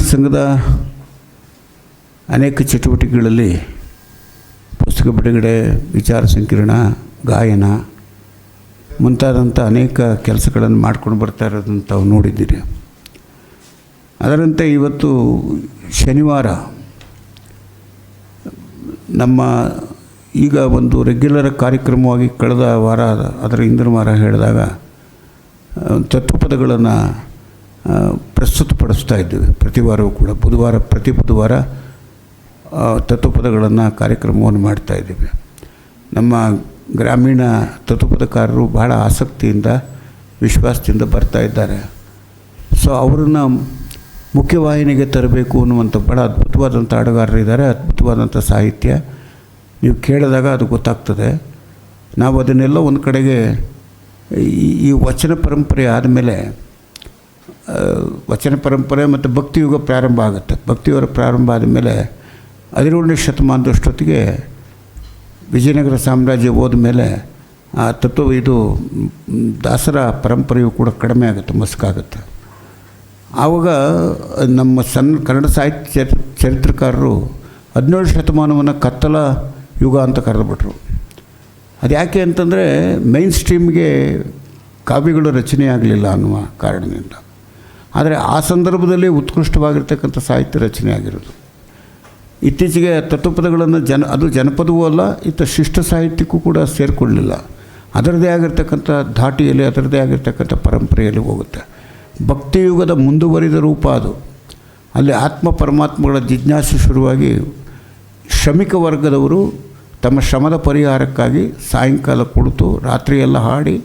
ಕರ್ನಾಟಕ ಸಂಘದ ಅನೇಕ ಚಟುವಟಿಕೆಗಳಲ್ಲಿ ಪುಸ್ತಕ ಬಿಡುಗಡೆ, ವಿಚಾರ ಸಂಕಿರಣ, ಗಾಯನ ಮುಂತಾದಂಥ ಅನೇಕ ಕೆಲಸಗಳನ್ನು ಮಾಡ್ಕೊಂಡು ಬರ್ತಾ ಇರೋದನ್ನು ತಾವು ನೋಡಿದ್ದೀರಿ. ಅದರಂತೆ ಇವತ್ತು ಶನಿವಾರ ನಮ್ಮ ಈಗ ಒಂದು ರೆಗ್ಯುಲರ್ ಕಾರ್ಯಕ್ರಮವಾಗಿ ಕಳೆದ ವಾರ ಅದರ ಹಿಂದಿನ ವಾರ ಹೇಳಿದಾಗ ತತ್ವಪದಗಳನ್ನು ಪ್ರಸ್ತುತಪಡಿಸ್ತಾ ಇದ್ದೇವೆ. ಪ್ರತಿ ವಾರವೂ ಕೂಡ ಪ್ರತಿ ಬುಧವಾರ ತತ್ವಪದಗಳನ್ನು ಕಾರ್ಯಕ್ರಮವನ್ನು ಮಾಡ್ತಾಯಿದ್ದೀವಿ. ನಮ್ಮ ಗ್ರಾಮೀಣ ತತ್ವಪದಕಾರರು ಬಹಳ ಆಸಕ್ತಿಯಿಂದ, ವಿಶ್ವಾಸದಿಂದ ಬರ್ತಾ ಇದ್ದಾರೆ. ಸೊ ಅವರನ್ನು ಮುಖ್ಯವಾಹಿನಿಗೆ ತರಬೇಕು ಅನ್ನುವಂಥ ಭಾಳ ಅದ್ಭುತವಾದಂಥ ಹಾಡುಗಾರರಿದ್ದಾರೆ, ಅದ್ಭುತವಾದಂಥ ಸಾಹಿತ್ಯ. ನೀವು ಕೇಳಿದಾಗ ಅದು ಗೊತ್ತಾಗ್ತದೆ. ನಾವು ಅದನ್ನೆಲ್ಲ ಒಂದು ಕಡೆಗೆ ಈ ವಚನ ಪರಂಪರೆ ಆದಮೇಲೆ ವಚನ ಪರಂಪರೆ ಮತ್ತು ಭಕ್ತಿಯುಗ ಪ್ರಾರಂಭ ಆಗುತ್ತೆ. ಭಕ್ತಿಯುಗ ಪ್ರಾರಂಭ ಆದಮೇಲೆ 17ನೇ ಶತಮಾನದಷ್ಟೊತ್ತಿಗೆ ವಿಜಯನಗರ ಸಾಮ್ರಾಜ್ಯ ಹೋದ ಮೇಲೆ ಆ ಇದು ದಾಸರ ಪರಂಪರೆಯು ಕೂಡ ಕಡಿಮೆ ಆಗುತ್ತೆ, ಮಸ್ಕಾಗುತ್ತೆ. ಆವಾಗ ನಮ್ಮ ಕನ್ನಡ ಸಾಹಿತ್ಯ ಚರಿತ್ರಕಾರರು 17ನೇ ಶತಮಾನವನ್ನು ಕತ್ತಲ ಯುಗ ಅಂತ ಕರೆದುಬಿಟ್ರು. ಅದು ಯಾಕೆ ಅಂತಂದರೆ ಮೈನ್ ಸ್ಟ್ರೀಮ್ಗೆ ಕಾವ್ಯಗಳು ರಚನೆ ಆಗಲಿಲ್ಲ ಅನ್ನುವ ಕಾರಣದಿಂದ. ಆದರೆ ಆ ಸಂದರ್ಭದಲ್ಲಿ ಉತ್ಕೃಷ್ಟವಾಗಿರ್ತಕ್ಕಂಥ ಸಾಹಿತ್ಯ ರಚನೆ ಆಗಿರೋದು. ಇತ್ತೀಚೆಗೆ ತತ್ವಪದಗಳನ್ನು ಅದು ಜನಪದವೂ ಅಲ್ಲ, ಶಿಷ್ಟ ಸಾಹಿತ್ಯಕ್ಕೂ ಕೂಡ ಸೇರಿಕೊಳ್ಳಲಿಲ್ಲ. ಅದರದ್ದೇ ಆಗಿರ್ತಕ್ಕಂಥ ಧಾಟಿಯಲ್ಲಿ, ಅದರದ್ದೇ ಆಗಿರ್ತಕ್ಕಂಥ ಪರಂಪರೆಯಲ್ಲಿ ಹೋಗುತ್ತೆ. ಭಕ್ತಿಯುಗದ ಮುಂದುವರಿದ ರೂಪ ಅದು. ಅಲ್ಲಿ ಆತ್ಮ ಪರಮಾತ್ಮಗಳ ಜಿಜ್ಞಾಸೆ ಶುರುವಾಗಿ ಶ್ರಮಿಕ ವರ್ಗದವರು ತಮ್ಮ ಶ್ರಮದ ಪರಿಹಾರಕ್ಕಾಗಿ ಸಾಯಂಕಾಲ ಕುಳಿತು ರಾತ್ರಿಯೆಲ್ಲ ಹಾಡಿ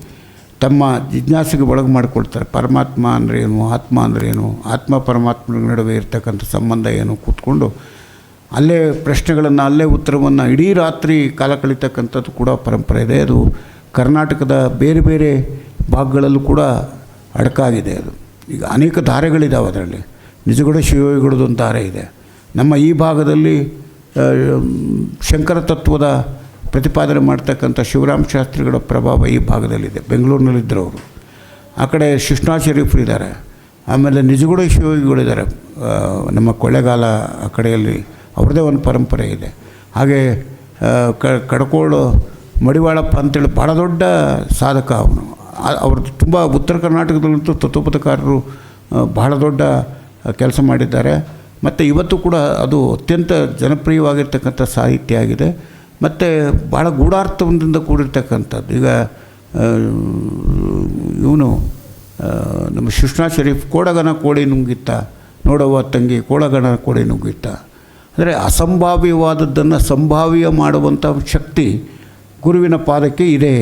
ತಮ್ಮ ಜಿಜ್ಞಾಸೆಗೆ ಒಳಗೆ ಮಾಡಿಕೊಳ್ತಾರೆ. ಪರಮಾತ್ಮ ಅಂದ್ರೇನು, ಆತ್ಮ ಅಂದ್ರೇನು, ಆತ್ಮ ಪರಮಾತ್ಮನ ನಡುವೆ ಇರ್ತಕ್ಕಂಥ ಸಂಬಂಧ ಏನು ಕೂತ್ಕೊಂಡು ಅಲ್ಲೇ ಪ್ರಶ್ನೆಗಳನ್ನು, ಅಲ್ಲೇ ಉತ್ತರವನ್ನು ಇಡೀ ರಾತ್ರಿ ಕಾಲ ಕಳೀತಕ್ಕಂಥದ್ದು ಕೂಡ ಪರಂಪರೆ ಇದೆ. ಅದು ಕರ್ನಾಟಕದ ಬೇರೆ ಬೇರೆ ಭಾಗಗಳಲ್ಲೂ ಕೂಡ ಅಡಕಾಗಿದೆ. ಅದು ಈಗ ಅನೇಕ ಧಾರೆಗಳಿದ್ದಾವೆ. ಅದರಲ್ಲಿ ನಿಜಗುಣ ಶಿವಯೋಗಿಗಳದೊಂದು ಧಾರೆ ಇದೆ. ನಮ್ಮ ಈ ಭಾಗದಲ್ಲಿ ಶಂಕರ ತತ್ವದ ಪ್ರತಿಪಾದನೆ ಮಾಡ್ತಕ್ಕಂಥ ಶಿವರಾಮ ಶಾಸ್ತ್ರಿಗಳ ಪ್ರಭಾವ ಈ ಭಾಗದಲ್ಲಿದೆ. ಬೆಂಗಳೂರಿನಲ್ಲಿದ್ದರು ಅವರು. ಆ ಕಡೆ ಶಿಷ್ಣಾ ಶರೀಫರು ಇದ್ದಾರೆ. ಆಮೇಲೆ ನಿಜಗುಣ ಶಿವಯೋಗಿಗಳಿದ್ದಾರೆ ನಮ್ಮ ಕೊಳ್ಳೇಗಾಲ ಆ ಕಡೆಯಲ್ಲಿ, ಅವ್ರದ್ದೇ ಒಂದು ಪರಂಪರೆ ಇದೆ. ಹಾಗೆ ಕಡಕೋಳು ಮಡಿವಾಳಪ್ಪ ಅಂತೇಳಿ ಭಾಳ ದೊಡ್ಡ ಸಾಧಕ ಅವನು. ಅವ್ರದ್ದು ತುಂಬ ಉತ್ತರ ಕರ್ನಾಟಕದಲ್ಲಂತೂ ತತ್ವಪದಕಾರರು ಬಹಳ ದೊಡ್ಡ ಕೆಲಸ ಮಾಡಿದ್ದಾರೆ. ಮತ್ತು ಇವತ್ತು ಕೂಡ ಅದು ಅತ್ಯಂತ ಜನಪ್ರಿಯವಾಗಿರ್ತಕ್ಕಂಥ ಸಾಹಿತ್ಯ ಆಗಿದೆ. ಮತ್ತು ಭಾಳ ಗೂಢಾರ್ಥದಿಂದ ಕೂಡಿರ್ತಕ್ಕಂಥದ್ದು. ಈಗ ಇವನು ನಮ್ಮ ಶಿಷ್ಣಾ ಶರೀಫ್ ಕೋಡಗನ ಕೋಡಿ ನುಂಗಿತ್ತ, ನೋಡುವ ತಂಗಿ ಕೋಡಗನ ಕೋಡಿ ನುಂಗಿತ್ತ. ಅಂದರೆ ಅಸಂಭಾವ್ಯವಾದದ್ದನ್ನು ಸಂಭಾವ್ಯ ಮಾಡುವಂಥ ಶಕ್ತಿ ಗುರುವಿನ ಪಾದಕ್ಕೆ ಇದೆ.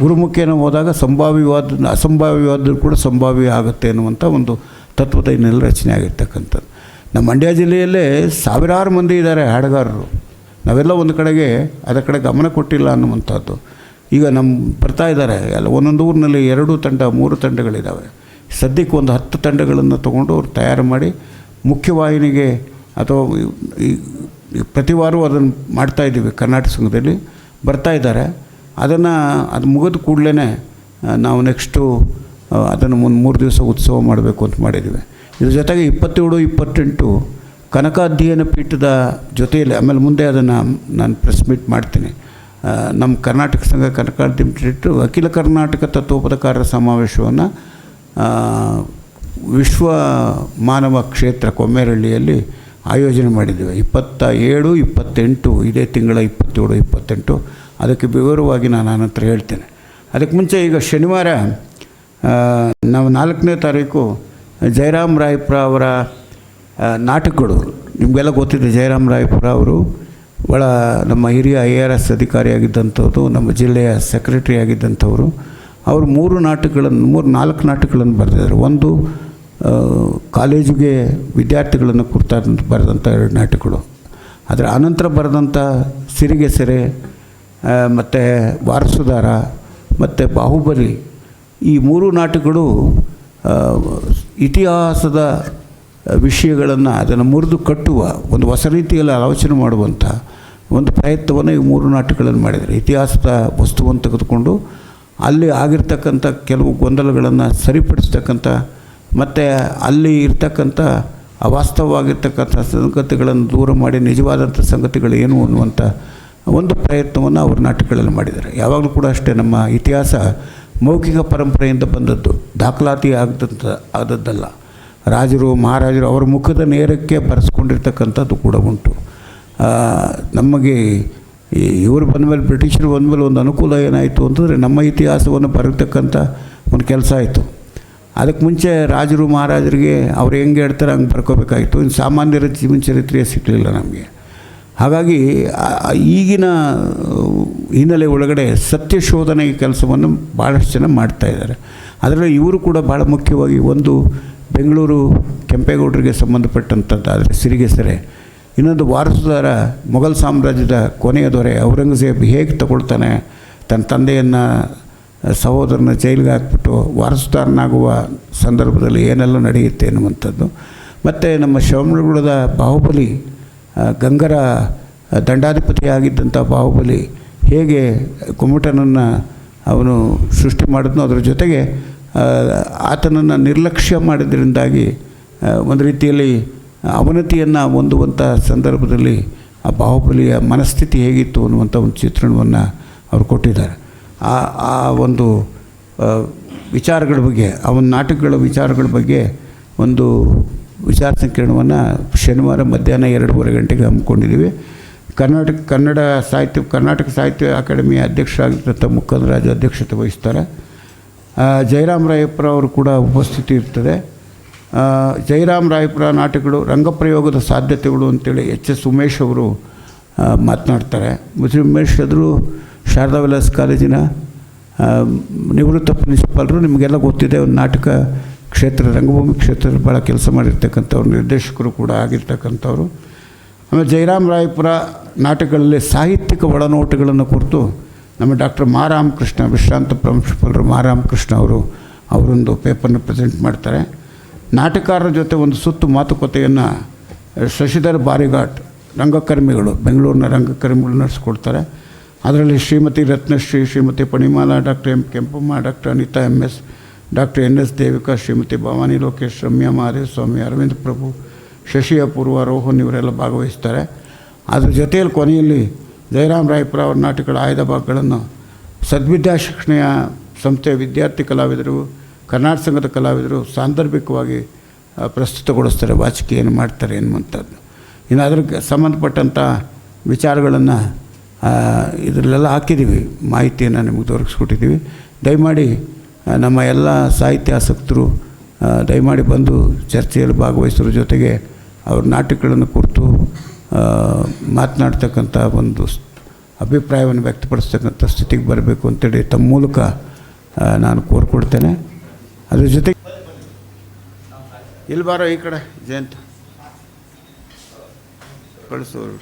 ಗುರುಮುಖೇನ ಹೋದಾಗ ಅಸಂಭಾವ್ಯವಾದರೂ ಕೂಡ ಸಂಭಾವ್ಯ ಆಗುತ್ತೆ ಅನ್ನುವಂಥ ಒಂದು ತತ್ವದ ಇನ್ನೆಲ್ಲ ರಚನೆ ಆಗಿರ್ತಕ್ಕಂಥದ್ದು. ನಮ್ಮ ಮಂಡ್ಯ ಜಿಲ್ಲೆಯಲ್ಲೇ ಸಾವಿರಾರು ಮಂದಿ ಇದ್ದಾರೆ ಹಾಡುಗಾರರು. ನಾವೆಲ್ಲ ಒಂದು ಕಡೆಗೆ ಅದರ ಕಡೆ ಗಮನ ಕೊಟ್ಟಿಲ್ಲ ಅನ್ನುವಂಥದ್ದು. ಈಗ ಬರ್ತಾ ಇದ್ದಾರೆ ಎಲ್ಲ ಒಂದೊಂದು ಊರಿನಲ್ಲಿ 2 ತಂಡ 3 ತಂಡಗಳಿದ್ದಾವೆ. ಸದ್ಯಕ್ಕೆ ಒಂದು 10 ತಂಡಗಳನ್ನು ತೊಗೊಂಡು ಅವ್ರು ತಯಾರು ಮಾಡಿ ಮುಖ್ಯವಾಹಿನಿಗೆ ಅಥವಾ ಪ್ರತಿ ವಾರವೂ ಅದನ್ನು ಮಾಡ್ತಾಯಿದ್ದೀವಿ. ಕರ್ನಾಟಕ ಸಂಘದಲ್ಲಿ ಬರ್ತಾ ಇದ್ದಾರೆ. ಅದು ಮುಗಿದ ಕೂಡಲೇ ನಾವು ನೆಕ್ಸ್ಟು ಅದನ್ನು ಒಂದು 3 ದಿವಸ ಉತ್ಸವ ಮಾಡಬೇಕು ಅಂತ ಮಾಡಿದ್ದೀವಿ. ಇದ್ರ ಜೊತೆಗೆ 27, 28 ಕನಕ ಅಧ್ಯಯನ ಪೀಠದ ಜೊತೆಯಲ್ಲಿ, ಆಮೇಲೆ ಮುಂದೆ ಅದನ್ನು ನಾನು ಪ್ರೆಸ್ ಮೀಟ್ ಮಾಡ್ತೀನಿ. ನಮ್ಮ ಕರ್ನಾಟಕ ಸಂಘ ಕನಕ ಅಧ್ಯಯನ ಪೀಠ ಅಖಿಲ ಕರ್ನಾಟಕ ತತ್ವಪದಕಾರರ ಸಮಾವೇಶವನ್ನು ವಿಶ್ವ ಮಾನವ ಕ್ಷೇತ್ರ ಕೊಮ್ಮೇರಹಳ್ಳಿಯಲ್ಲಿ ಆಯೋಜನೆ ಮಾಡಿದ್ದೀವಿ. 27, 28 ಇದೇ ತಿಂಗಳ 27, 28. ಅದಕ್ಕೆ ವಿವರವಾಗಿ ನಾನು ಆನಂತರ ಹೇಳ್ತೇನೆ. ಅದಕ್ಕೆ ಮುಂಚೆ ಈಗ ಶನಿವಾರ ನಾವು 4ನೇ ತಾರೀಕು ಜಯರಾಮ್ ರಾಯಪುರ ಅವರ ನಾಟಕಗಳು, ನಿಮಗೆಲ್ಲ ಗೊತ್ತಿದೆ. ಜಯರಾಮ್ ರಾಯಪುರ ಅವರು ನಮ್ಮ ಹಿರಿಯ IARS ಅಧಿಕಾರಿಯಾಗಿದ್ದಂಥದ್ದು, ನಮ್ಮ ಜಿಲ್ಲೆಯ ಸೆಕ್ರೆಟರಿ ಆಗಿದ್ದಂಥವರು. ಅವರು 4 ನಾಟಕಗಳನ್ನು ಬರೆದಿದ್ದಾರೆ. ಒಂದು ಕಾಲೇಜಿಗೆ ವಿದ್ಯಾರ್ಥಿಗಳನ್ನು ಕುರಿತಾದಂಥ ಬರೆದಂಥ 2 ನಾಟಕಗಳು. ಅದರ ಅನಂತರ ಬರೆದಂಥ ಸಿರಿಗೆ ಸೆರೆ ಮತ್ತು ವಾರಸುದಾರ ಮತ್ತು ಬಾಹುಬಲಿ, ಈ 3 ನಾಟಕಗಳು ಇತಿಹಾಸದ ವಿಷಯಗಳನ್ನು ಅದನ್ನು ಮುರಿದು ಕಟ್ಟುವ ಒಂದು ಹೊಸ ರೀತಿಯಲ್ಲಿ ಆಲೋಚನೆ ಮಾಡುವಂಥ ಒಂದು ಪ್ರಯತ್ನವನ್ನು ಈ 3 ನಾಟಕಗಳನ್ನು ಮಾಡಿದ್ದಾರೆ. ಇತಿಹಾಸದ ವಸ್ತುವನ್ನು ತೆಗೆದುಕೊಂಡು ಅಲ್ಲಿ ಆಗಿರ್ತಕ್ಕಂಥ ಕೆಲವು ಗೊಂದಲಗಳನ್ನು ಸರಿಪಡಿಸ್ತಕ್ಕಂಥ ಮತ್ತು ಅಲ್ಲಿ ಇರ್ತಕ್ಕಂಥ ಅವಾಸ್ತವವಾಗಿರ್ತಕ್ಕಂಥ ಸಂಗತಿಗಳನ್ನು ದೂರ ಮಾಡಿ ನಿಜವಾದಂಥ ಸಂಗತಿಗಳು ಏನು ಅನ್ನುವಂಥ ಒಂದು ಪ್ರಯತ್ನವನ್ನು ಅವರು ನಾಟಕಗಳಲ್ಲಿ ಮಾಡಿದ್ದಾರೆ. ಯಾವಾಗಲೂ ಕೂಡ ಅಷ್ಟೇ, ನಮ್ಮ ಇತಿಹಾಸ ಮೌಖಿಕ ಪರಂಪರೆಯಿಂದ ಬಂದದ್ದು, ದಾಖಲಾತಿ ಆದದ್ದಲ್ಲ. ರಾಜರು ಮಹಾರಾಜರು ಅವರ ಮುಖದ ನೇರಕ್ಕೆ ಬರೆಸ್ಕೊಂಡಿರ್ತಕ್ಕಂಥದ್ದು ಕೂಡ ಉಂಟು. ನಮಗೆ ಇವರು ಬಂದಮೇಲೆ, ಬ್ರಿಟಿಷರು ಬಂದಮೇಲೆ ಒಂದು ಅನುಕೂಲ ಏನಾಯಿತು ಅಂತಂದರೆ ನಮ್ಮ ಇತಿಹಾಸವನ್ನು ಬರತಕ್ಕಂಥ ಒಂದು ಕೆಲಸ ಆಯಿತು. ಅದಕ್ಕೆ ಮುಂಚೆ ರಾಜರು ಮಹಾರಾಜರಿಗೆ ಅವ್ರು ಹೆಂಗೆ ಹೇಳ್ತಾರೆ ಹಂಗೆ ಬರ್ಕೋಬೇಕಾಗಿತ್ತು. ಇನ್ನು ಸಾಮಾನ್ಯರ ಜೀವನ ಚರಿತ್ರೆಯೇ ಸಿಗಲಿಲ್ಲ ನಮಗೆ. ಹಾಗಾಗಿ ಈಗಿನ ಹಿನ್ನೆಲೆ ಒಳಗಡೆ ಸತ್ಯ ಶೋಧನೆ ಕೆಲಸವನ್ನು ಭಾಳಷ್ಟು ಜನ ಮಾಡ್ತಾಯಿದ್ದಾರೆ. ಅದರಲ್ಲಿ ಇವರು ಕೂಡ ಭಾಳ ಮುಖ್ಯವಾಗಿ, ಒಂದು ಬೆಂಗಳೂರು ಕೆಂಪೇಗೌಡರಿಗೆ ಸಂಬಂಧಪಟ್ಟಂಥದ್ದಾದರೆ ಸಿರಿಗೆಸರೆ, ಇನ್ನೊಂದು ವಾರಸುದಾರ ಮೊಘಲ್ ಸಾಮ್ರಾಜ್ಯದ ಕೊನೆಯ ದೊರೆ ಔರಂಗಜೇಬ್ ಹೇಗೆ ತಗೊಳ್ತಾನೆ ತನ್ನ ತಂದೆಯನ್ನು, ಸಹೋದರನ ಜೈಲಿಗೆ ಹಾಕ್ಬಿಟ್ಟು ವಾರಸುದಾರನಾಗುವ ಸಂದರ್ಭದಲ್ಲಿ ಏನೆಲ್ಲ ನಡೆಯುತ್ತೆ ಅನ್ನುವಂಥದ್ದು. ಮತ್ತು ನಮ್ಮ ಶ್ರವಣಬೆಳಗೊಳದ ಬಾಹುಬಲಿ, ಗಂಗರ ದಂಡಾಧಿಪತಿಯಾಗಿದ್ದಂಥ ಬಾಹುಬಲಿ ಹೇಗೆ ಕುಮ್ಮಟನನ್ನು ಅವನು ಸೃಷ್ಟಿ ಮಾಡಿದ್ನೋ, ಅದರ ಜೊತೆಗೆ ಆತನನ್ನು ನಿರ್ಲಕ್ಷ್ಯ ಮಾಡಿದ್ರಿಂದಾಗಿ ಒಂದು ರೀತಿಯಲ್ಲಿ ಅವನತಿಯನ್ನು ಹೊಂದುವಂಥ ಸಂದರ್ಭದಲ್ಲಿ ಆ ಬಾಹುಬಲಿಯ ಮನಸ್ಥಿತಿ ಹೇಗಿತ್ತು ಅನ್ನುವಂಥ ಒಂದು ಚಿತ್ರಣವನ್ನು ಅವರು ಕೊಟ್ಟಿದ್ದಾರೆ. ಆ ಒಂದು ವಿಚಾರಗಳ ಬಗ್ಗೆ, ಅವನ ನಾಟಕಗಳ ವಿಚಾರಗಳ ಬಗ್ಗೆ ಒಂದು ವಿಚಾರ ಸಂಕಿರಣವನ್ನು ಶನಿವಾರ ಮಧ್ಯಾಹ್ನ 2:30 ಗಂಟೆಗೆ ಹಮ್ಮಿಕೊಂಡಿದ್ದೀವಿ. ಕರ್ನಾಟಕ ಸಾಹಿತ್ಯ ಅಕಾಡೆಮಿಯ ಅಧ್ಯಕ್ಷರಾಗಿರ್ತಂಥ ಮುಕುಂದರಾಜು ಅಧ್ಯಕ್ಷತೆ ವಹಿಸ್ತಾರೆ. ಜಯರಾಮ್ ರಾಯಪುರ ಅವರು ಕೂಡ ಉಪಸ್ಥಿತಿ ಇರ್ತದೆ. ಜಯರಾಮ್ ರಾಯಪುರ ನಾಟಕಗಳು, ರಂಗಪ್ರಯೋಗದ ಸಾಧ್ಯತೆಗಳು ಅಂತೇಳಿ ಎಚ್.ಎಸ್. ಉಮೇಶ್ ಅವರು ಮಾತನಾಡ್ತಾರೆ. ಉಮೇಶ್ ಆದರೂ ಶಾರದಾ ವಿಲಾಸ್ ಕಾಲೇಜಿನ ನಿವೃತ್ತ ಪ್ರಿನ್ಸಿಪಾಲರು. ನಿಮಗೆಲ್ಲ ಗೊತ್ತಿದೆ, ಒಂದು ನಾಟಕ ಕ್ಷೇತ್ರ, ರಂಗಭೂಮಿ ಕ್ಷೇತ್ರದಲ್ಲಿ ಭಾಳ ಕೆಲಸ ಮಾಡಿರ್ತಕ್ಕಂಥವ್ರು, ನಿರ್ದೇಶಕರು ಕೂಡ ಆಗಿರ್ತಕ್ಕಂಥವ್ರು. ಆಮೇಲೆ ಜಯರಾಮ್ ರಾಯಪುರ ನಾಟಕಗಳಲ್ಲಿ ಸಾಹಿತ್ಯಿಕ ಒಳನೋಟಗಳನ್ನು ಕುರಿತು ನಮ್ಮ ಡಾಕ್ಟರ್ ಮಾರಾಮಕೃಷ್ಣ, ವಿಶ್ರಾಂತ ಪ್ರಾಂಶುಪಾಲರು ಮಾರಾಮಕೃಷ್ಣ ಅವರೊಂದು ಪೇಪರ್ನ ಪ್ರೆಸೆಂಟ್ ಮಾಡ್ತಾರೆ. ನಾಟಕಕಾರರ ಜೊತೆ ಒಂದು ಸುತ್ತು ಮಾತುಕತೆಯನ್ನು ಶಶಿಧರ್ ಬಾರಿಘಾಟ್, ರಂಗಕರ್ಮಿಗಳು, ಬೆಂಗಳೂರಿನ ರಂಗಕರ್ಮಿಗಳು ನಡೆಸ್ಕೊಡ್ತಾರೆ. ಅದರಲ್ಲಿ Shrimati Ratnashree, Shrimati Panimala, doctor M Kempamma, doctor Anita MS, doctor NS Devika, Shrimati Bhavani Lokesh, Ramya Mahadevaswamy, Arvind Prabhu, Shashi Apoorva, Rohan ಇವರೆಲ್ಲ ಭಾಗವಹಿಸ್ತಾರೆ. ಅದ್ರ ಜೊತೆಯಲ್ಲಿ ಕೊನೆಯಲ್ಲಿ ಜಯರಾಮ್ ರಾಯಪುರ ಅವರ ನಾಟಕಗಳ ಆಯ್ದ ಭಾಗಗಳನ್ನು ಸದ್ವಿದ್ಯಾ ಶಿಕ್ಷಣ ಸಂಸ್ಥೆಯ ವಿದ್ಯಾರ್ಥಿ ಕಲಾವಿದರು, ಕರ್ನಾಟಕ ಸಂಘದ ಕಲಾವಿದರು ಸಾಂದರ್ಭಿಕವಾಗಿ ಪ್ರಸ್ತುತಗೊಳಿಸ್ತಾರೆ, ವಾಚಿಕೆಯನ್ನು ಮಾಡ್ತಾರೆ ಎನ್ನುವಂಥದ್ದು. ಇನ್ನು ಅದಕ್ಕೆ ಸಂಬಂಧಪಟ್ಟಂಥ ವಿಚಾರಗಳನ್ನು ಇದರಲ್ಲೆಲ್ಲ ಹಾಕಿದ್ದೀವಿ, ಮಾಹಿತಿಯನ್ನು ನಿಮಗೆ ದೊರಕಿಸ್ಕೊಟ್ಟಿದ್ದೀವಿ. ದಯಮಾಡಿ ನಮ್ಮ ಎಲ್ಲ ಸಾಹಿತ್ಯಾಸಕ್ತರು ದಯಮಾಡಿ ಬಂದು ಚರ್ಚೆಯಲ್ಲಿ ಭಾಗವಹಿಸೋದ್ರ ಜೊತೆಗೆ ಅವ್ರ ನಾಟಕಗಳನ್ನು ಕುರಿತು ಮಾತನಾಡ್ತಕ್ಕಂಥ ಒಂದು ಅಭಿಪ್ರಾಯವನ್ನು ವ್ಯಕ್ತಪಡಿಸ್ತಕ್ಕಂಥ ಸ್ಥಿತಿಗೆ ಬರಬೇಕು ಅಂತೇಳಿ ತಮ್ಮ ಮೂಲಕ ನಾನು ಕೋರ್ಕೊಡ್ತೇನೆ. ಅದ್ರ ಜೊತೆಗೆ ಇಲ್ಲಿ ಬಾರೋ, ಈ ಕಡೆ ಜಯಂತ ಕಳಿಸೋರು.